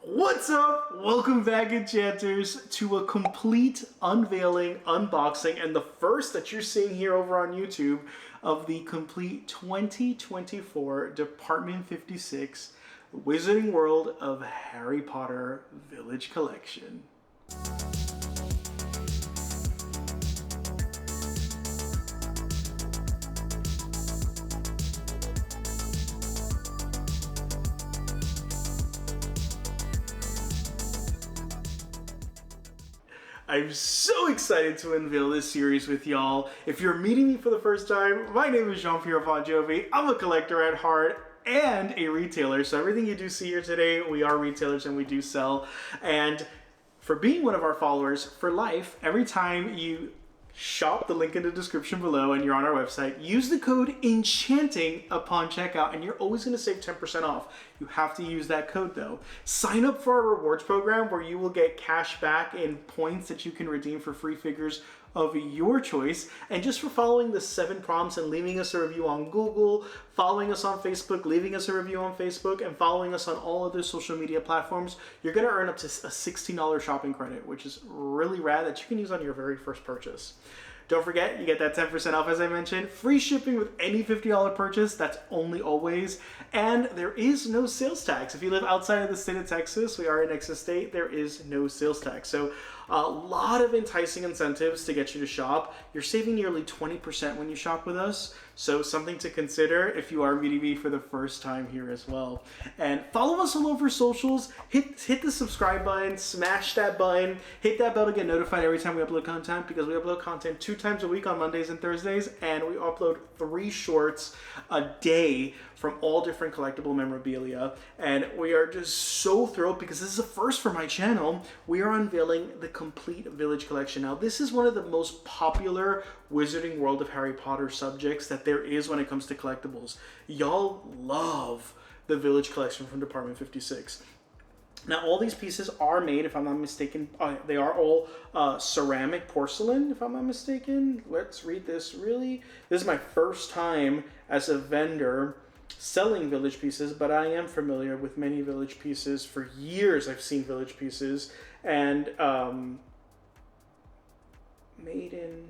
What's up? Welcome back, enchanters, to a complete unveiling, unboxing, and the first that you're seeing here over on YouTube of the complete 2024 Department 56 Wizarding World of Harry Potter Village Collection. I'm so excited to unveil this series with y'all. If you're meeting me for the first time, my name is Jean-Pierre Fonjovi. I'm a collector at heart and a retailer. So everything you do see here today, we are retailers and we do sell. And for being one of our followers for life, every time you shop, the link in the description below, and you're on our website, use the code ENCHANTING upon checkout and you're always going to save 10% off. You have to use that code though. Sign up for our rewards program where you will get cash back in points that you can redeem for free figures of your choice. And just for following the 7 prompts and leaving us a review on Google, following us on Facebook, leaving us a review on Facebook, and following us on all other social media platforms, you're going to earn up to a $16 shopping credit, which is really rad that you can use on your very first purchase. Don't forget, you get that 10% off, as I mentioned, free shipping with any $50 purchase. That's only always. And there is no sales tax. If you live outside of the state of Texas, we are in Texas state, there is no sales tax. So a lot of enticing incentives to get you to shop. You're saving nearly 20% when you shop with us. So something to consider if you are meeting me for the first time here as well. And follow us all over socials. Hit the subscribe button, smash that button, hit that bell to get notified every time we upload content, because we upload content 2 times a week on Mondays and Thursdays, and we upload 3 shorts a day from all different collectible memorabilia. And we are just so thrilled because this is a first for my channel. We are unveiling the complete Village collection. Now, this is one of the most popular Wizarding World of Harry Potter subjects that there is when it comes to collectibles. Y'all love the Village collection from Department 56. Now, all these pieces are made, if I'm not mistaken, they are all ceramic porcelain, if I'm not mistaken. Let's read this. Really, this is my first time as a vendor selling Village pieces, but I am familiar with many Village pieces. For years, I've seen Village pieces, and made in...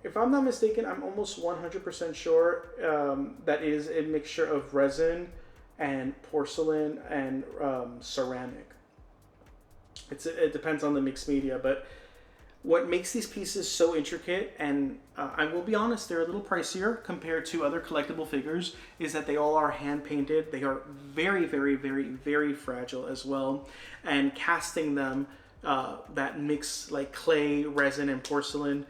If I'm not mistaken, I'm almost 100% sure that is a mixture of resin and porcelain and ceramic. It depends on the mixed media, but what makes these pieces so intricate, and I will be honest, they're a little pricier compared to other collectible figures, is that they all are hand painted. They are very, very, very, very fragile as well, and casting them that mix like clay, resin, and porcelain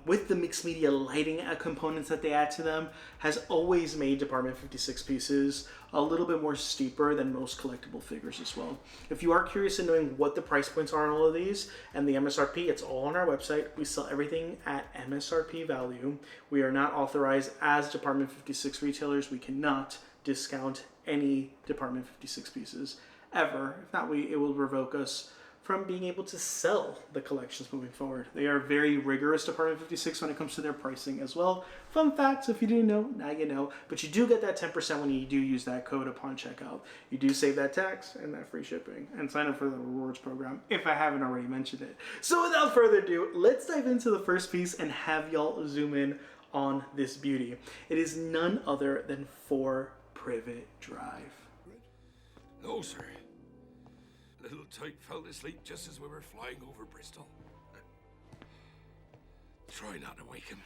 with the mixed media lighting components that they add to them has always made Department 56 pieces a little bit more steeper than most collectible figures as well. If you are curious in knowing what the price points are on all of these and the MSRP, it's all on our website. We sell everything at MSRP value. We are not authorized as Department 56 retailers. We cannot discount any Department 56 pieces ever. If not, it will revoke us from being able to sell the collections moving forward. They are very rigorous, Department 56, when it comes to their pricing as well. Fun facts, if you didn't know, now you know. But you do get that 10% when you do use that code upon checkout. You do save that tax and that free shipping. And sign up for the rewards program if I haven't already mentioned it. So without further ado, let's dive into the first piece and have y'all zoom in on this beauty. It is none other than Four Privet Drive. No, sir. Little tyke fell asleep just as we were flying over Bristol. Try not to wake him.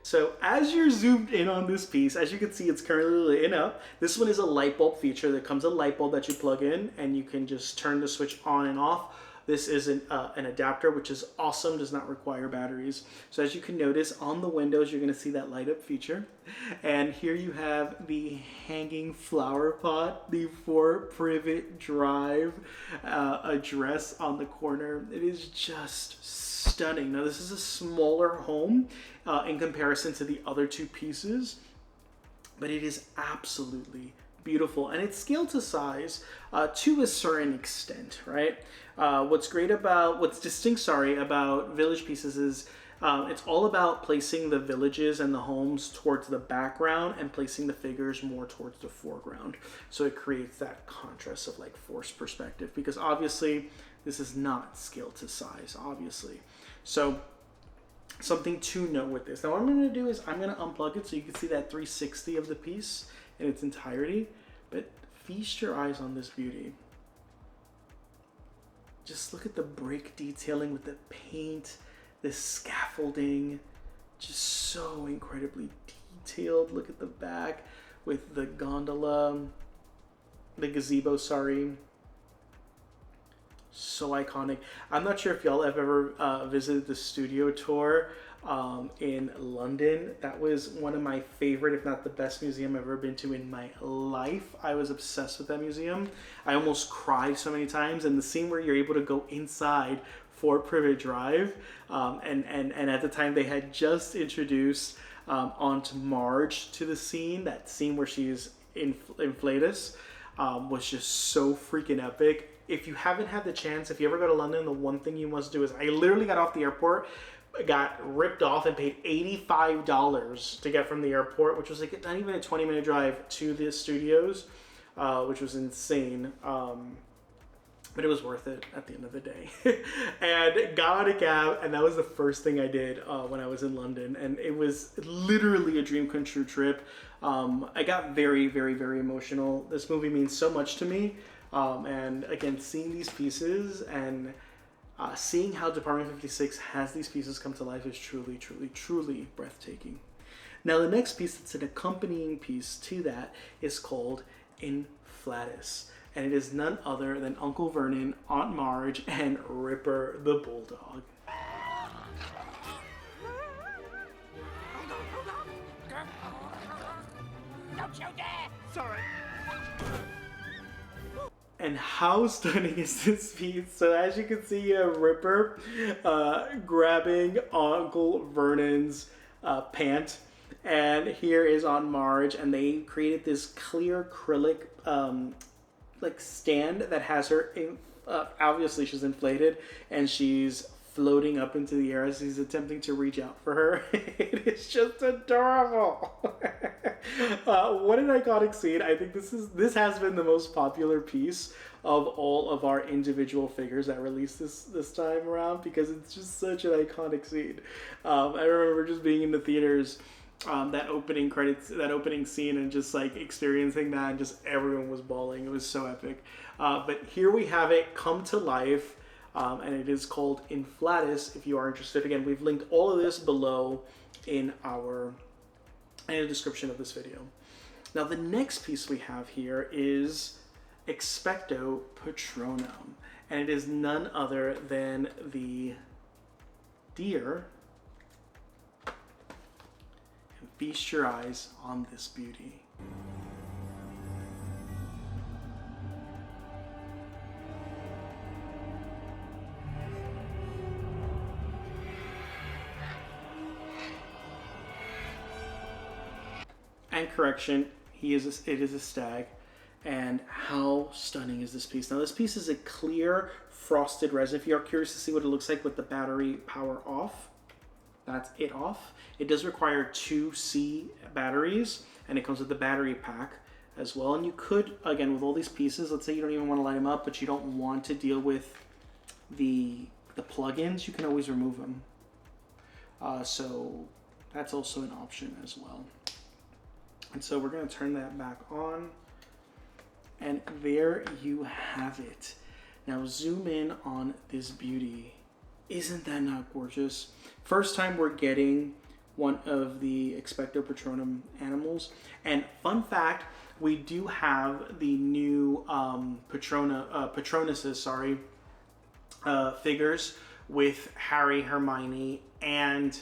So as you're zoomed in on this piece, as you can see, it's currently lit up. This one is a light bulb feature. There comes a light bulb that you plug in and you can just turn the switch on and off. This is an adapter, which is awesome, does not require batteries. So as you can notice on the windows, you're gonna see that light up feature. And here you have the hanging flower pot, the Four Privet Drive address on the corner. It is just stunning. Now this is a smaller home in comparison to the other 2 pieces, but it is absolutely beautiful, and it's scaled to size to a certain extent, right? What's distinct about Village pieces is It's all about placing the villages and the homes towards the background and placing the figures more towards the foreground. So it creates that contrast of like forced perspective, because obviously this is not scale to size, obviously. So something to note with this. Now what I'm going to do is I'm going to unplug it so you can see that 360 of the piece in its entirety. But feast your eyes on this beauty. Just look at the brick detailing with the paint, this scaffolding, just so incredibly detailed. Look at the back with the gondola, the gazebo, sorry. So iconic. I'm not sure if y'all have ever visited the studio tour in London. That was one of my favorite, if not the best museum I've ever been to in my life. I was obsessed with that museum. I almost cried so many times. And the scene where you're able to go inside Four Privet Drive, and at the time they had just introduced Aunt Marge to the scene. That scene where she's in Inflatus was just so freaking epic. If you haven't had the chance, if you ever go to London, the one thing you must do is, I literally got off the airport, got ripped off and paid $85 to get from the airport, which was like not even a 20-minute drive to the studios, which was insane. But it was worth it at the end of the day. And got on a cab, and that was the first thing I did when I was in London. And it was literally a dream come true trip. I got very, very, very emotional. This movie means so much to me. And again, seeing these pieces and seeing how Department 56 has these pieces come to life is truly, truly, truly breathtaking. Now, the next piece that's an accompanying piece to that is called Inflatus. And it is none other than Uncle Vernon, Aunt Marge, and Ripper the Bulldog. Don't you dare! Sorry. And how stunning is this piece? So as you can see, Ripper grabbing Uncle Vernon's pant. And here is Aunt Marge, and they created this clear acrylic like stand that has her obviously she's inflated and she's floating up into the air as he's attempting to reach out for her. It is just adorable. What an iconic scene. I think this has been the most popular piece of all of our individual figures that released this time around, because it's just such an iconic scene. I remember just being in the theaters, that opening scene, and just like experiencing that, and just everyone was bawling. It was so epic. But here we have it come to life, and it is called Inflatus. If you are interested, again, we've linked all of this below in the description of this video. Now, the next piece we have here is Expecto Patronum, and it is none other than the deer. Feast your eyes on this beauty. And correction, it is a stag. And how stunning is this piece? Now, this piece is a clear frosted resin. If you are curious to see what it looks like with the battery power off, that's it off. It does require 2C batteries, and it comes with the battery pack as well. And you could, again, with all these pieces, let's say you don't even want to light them up, but you don't want to deal with the plugins, you can always remove them. So that's also an option as well. And so we're going to turn that back on. And there you have it. Now zoom in on this beauty. Isn't that not gorgeous? First time we're getting one of the Expecto Patronum animals. And fun fact, we do have the new Patronuses, figures with Harry, Hermione, and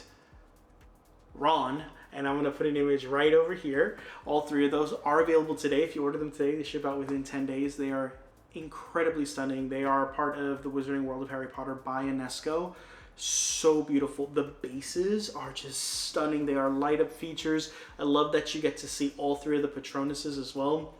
Ron. And I'm going to put an image right over here. All three of those are available today. If you order them today, they ship out within 10 days. They are incredibly stunning. They are part of the Wizarding World of Harry Potter by UNESCO. So beautiful. The bases are just stunning. They are light up features. I love that you get to see all three of the Patronuses as well.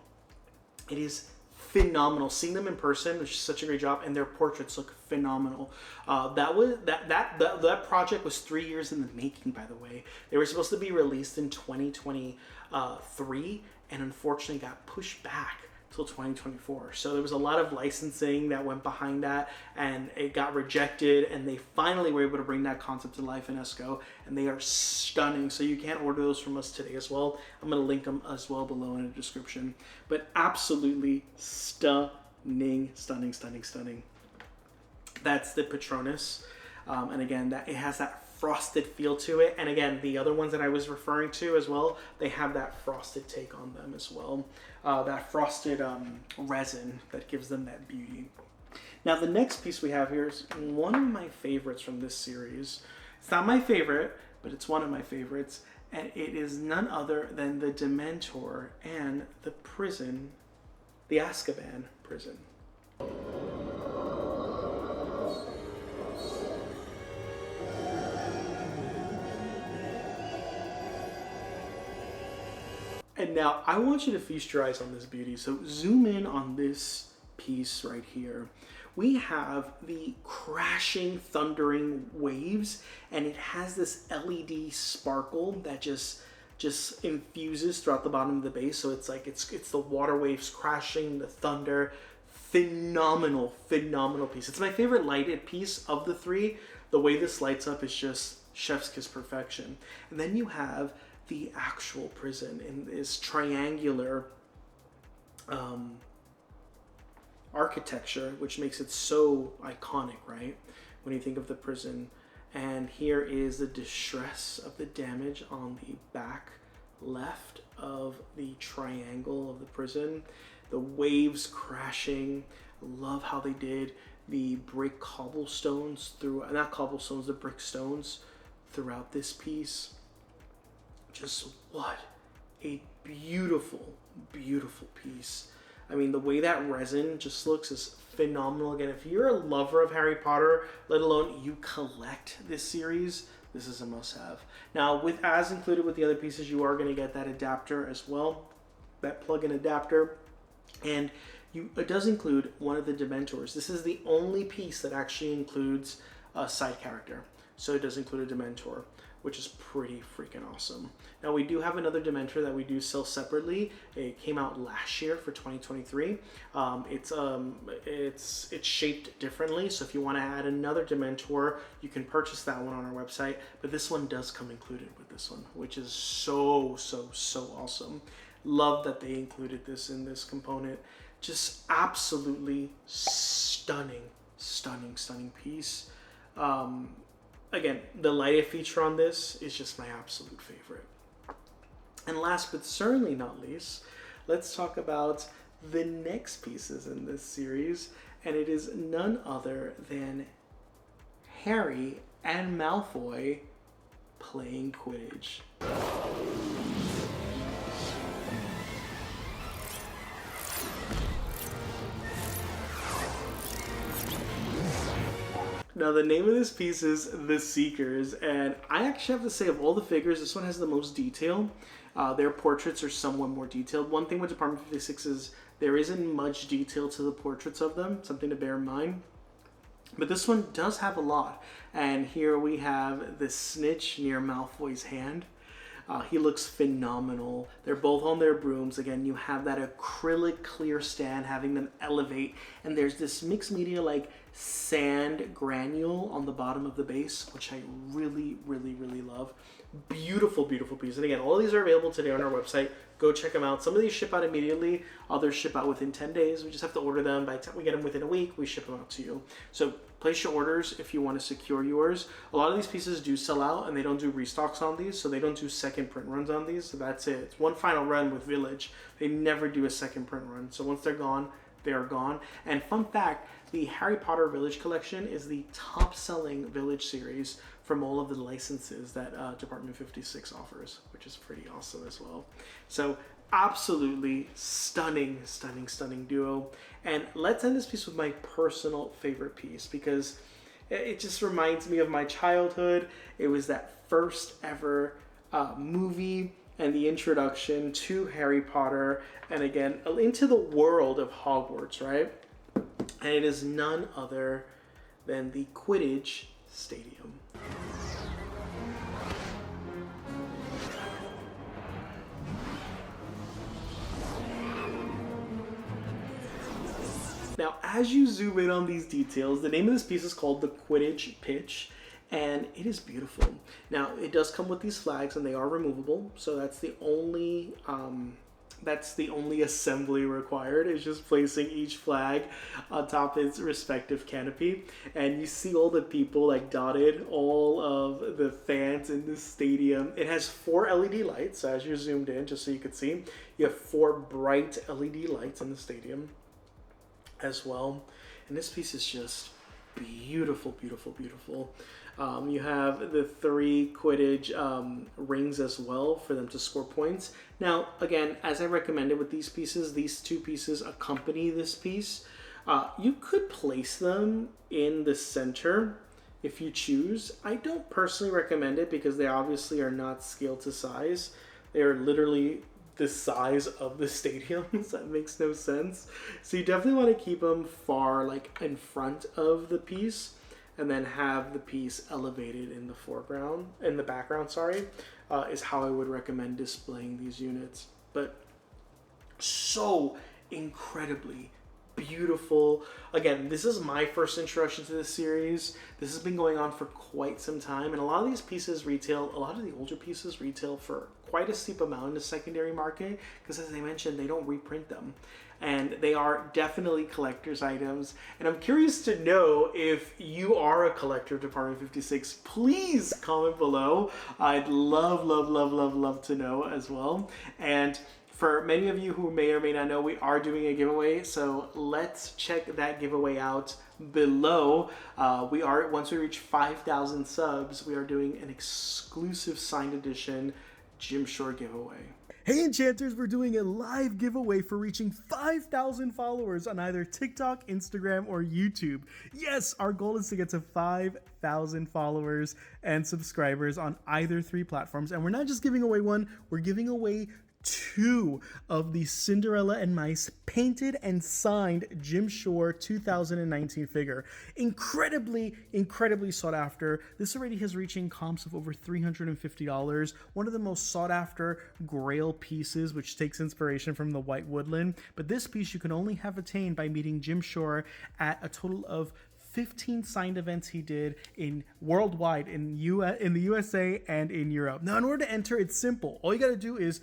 It is phenomenal. Seeing them in person, which is such a great job, and their portraits look phenomenal. That project was 3 years in the making, by the way. They were supposed to be released in 2023, and unfortunately got pushed back till 2024. So there was a lot of licensing that went behind that, and it got rejected, and they finally were able to bring that concept to life in Esco, and they are stunning. So you can order those from us today as well. I'm going to link them as well below in the description. But absolutely stunning. That's the Patronus. And again, that it has that frosted feel to it. And again, the other ones that I was referring to as well, they have that frosted take on them as well. That frosted resin that gives them that beauty. Now the next piece we have here is one of my favorites from this series. It's not my favorite, but it's one of my favorites. And it is none other than the Dementor and the prison, the Azkaban prison. And now I want you to feast your eyes on this beauty. So zoom in on this piece right here. We have the crashing, thundering waves, and it has this LED sparkle that just infuses throughout the bottom of the base. So it's like it's the water waves crashing, the thunder. Phenomenal piece. It's my favorite lighted piece of the three. The way this lights up is just chef's kiss perfection. And then you have the actual prison in this triangular architecture, which makes it so iconic, right? When you think of the prison. And here is the distress of the damage on the back left of the triangle of the prison. The waves crashing. Love how they did the brick cobblestones through, not cobblestones, the brick stones throughout this piece. Just what a beautiful piece. I mean, the way that resin just looks is phenomenal. Again, if you're a lover of Harry Potter, let alone you collect this series, this is a must-have. Now, as included with the other pieces, you are going to get that adapter as well, that plug-in adapter, and it does include one of the Dementors. This is the only piece that actually includes a side character, so it does include a Dementor, which is pretty freaking awesome. Now we do have another Dementor that we do sell separately. It came out last year for 2023. It's shaped differently, so if you want to add another Dementor, you can purchase that one on our website. But this one does come included with this one, which is so awesome. Love that they included this in this component. Just absolutely stunning piece. Again, the lighted feature on this is just my absolute favorite. And last but certainly not least, let's talk about the next pieces in this series, and it is none other than Harry and Malfoy playing Quidditch. Now the name of this piece is The Seekers, and I actually have to say, of all the figures, this one has the most detail. Their portraits are somewhat more detailed. One thing with Department 56 is there isn't much detail to the portraits of them, something to bear in mind. But this one does have a lot. And here we have the snitch near Malfoy's hand. He looks phenomenal. They're both on their brooms. Again, you have that acrylic clear stand having them elevate. And there's this mixed media like sand granule on the bottom of the base, which I really love. Beautiful piece. And again, all of these are available today on our website. Go check them out. Some of these ship out immediately. Others ship out within 10 days. We just have to order them. By the time we get them within a week, we ship them out to you. So place your orders if you want to secure yours. A lot of these pieces do sell out, and they don't do restocks on these, so they don't do second print runs on these. So that's it. It's one final run with Village. They never do a second print run. So once they're gone, they are gone. And fun fact, the Harry Potter Village collection is the top-selling Village series from all of the licenses that Department 56 offers, which is pretty awesome as well. So absolutely stunning duo. And let's end this piece with my personal favorite piece, because it just reminds me of my childhood. It was that first ever movie and the introduction to Harry Potter and again into the world of Hogwarts, right? And it is none other than the Quidditch Stadium. Now, as you zoom in on these details, the name of this piece is called the Quidditch Pitch, and it is beautiful. Now, it does come with these flags, and they are removable, so that's the only assembly required, is just placing each flag on top of its respective canopy. And you see all the people like dotted, all of the fans in this stadium. It has 4 LED lights, so as you're zoomed in, just so you can see, you have 4 bright LED lights in the stadium as well. And this piece is just beautiful, beautiful, beautiful. You have the 3 Quidditch rings as well for them to score points. Now, again, as I recommended with these pieces, these 2 pieces accompany this piece. You could place them in the center if you choose. I don't personally recommend it because they obviously are not scaled to size. They are literally the size of the stadium, so that makes no sense. So you definitely want to keep them far like in front of the piece, and then have the piece elevated in the background, is how I would recommend displaying these units. But so incredibly beautiful. Again, this is my first introduction to this series. This has been going on for quite some time, and a lot of these pieces retail, a lot of the older pieces retail for quite a steep amount in the secondary market, because as I mentioned, they don't reprint them. And they are definitely collector's items. And I'm curious to know if you are a collector of Department 56. Please comment below. I'd love to know as well. And for many of you who may or may not know, we are doing a giveaway. So let's check that giveaway out below. Once we reach 5,000 subs, we are doing an exclusive signed edition Jim Shore giveaway. Hey Enchanters, we're doing a live giveaway for reaching 5,000 followers on either TikTok, Instagram, or YouTube. Yes, our goal is to get to 5,000 followers and subscribers on either 3 platforms. And we're not just giving away one, we're giving away 2 of the Cinderella and Mice painted and signed Jim Shore 2019 figure. Incredibly sought after. This already has reaching comps of over $350. One of the most sought after Grail pieces, which takes inspiration from the White Woodland. But this piece you can only have attained by meeting Jim Shore at a total of 15 signed events he did worldwide in the USA and in Europe. Now, in order to enter, it's simple. All you got to do is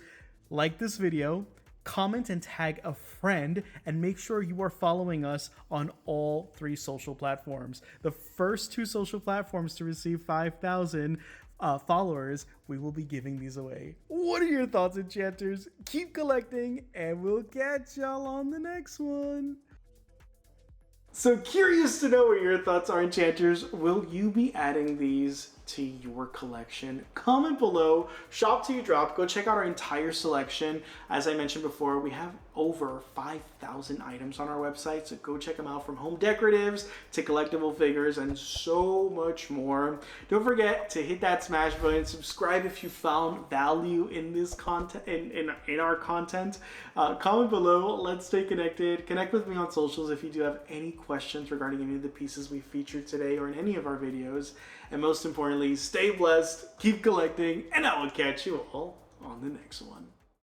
like this video, comment and tag a friend, and make sure you are following us on all 3 social platforms. The first 2 social platforms to receive 5,000 followers, we will be giving these away. What are your thoughts, Enchanters? Keep collecting, and we'll catch y'all on the next one. So curious to know what your thoughts are, Enchanters. Will you be adding these to your collection? Comment below, shop till you drop, go check out our entire selection. As I mentioned before, we have over 5,000 items on our website, so go check them out, from home decoratives to collectible figures and so much more. Don't forget to hit that smash button, subscribe if you found value in this content, in our content. Comment below, let's stay connected. Connect with me on socials if you do have any questions regarding any of the pieces we featured today or in any of our videos. And most importantly, stay blessed, keep collecting, and I will catch you all on the next one.